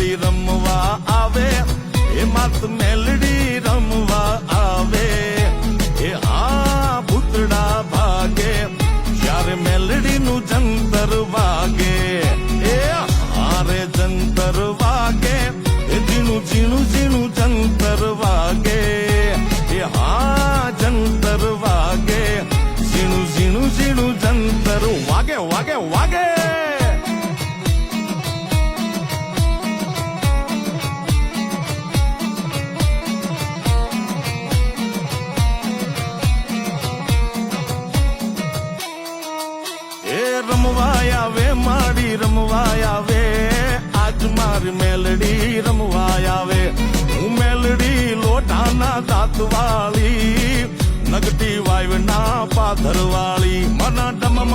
વાળી રમવા આવે એ માત મેલડી રમવા આવે એ આ ભૂતડા ભાગે જ્યારે મેલડીનું જંતર વાગે એ હારે જંતર વાગે એ ઝીણું ઝીણું ઝીણું જંતર વાગે એ હા જંતર વાગે ઝીણું ઝીણું ઝીણું જંતર વાગે વાગે વાગે રમવાય આવે માડી રમવાય આવે આજ મારી મેલડી રમવાય આવે હું મેલડી લોટાના દાંત વાળી નગટી વાયવના પાથર વાળી મના ડમ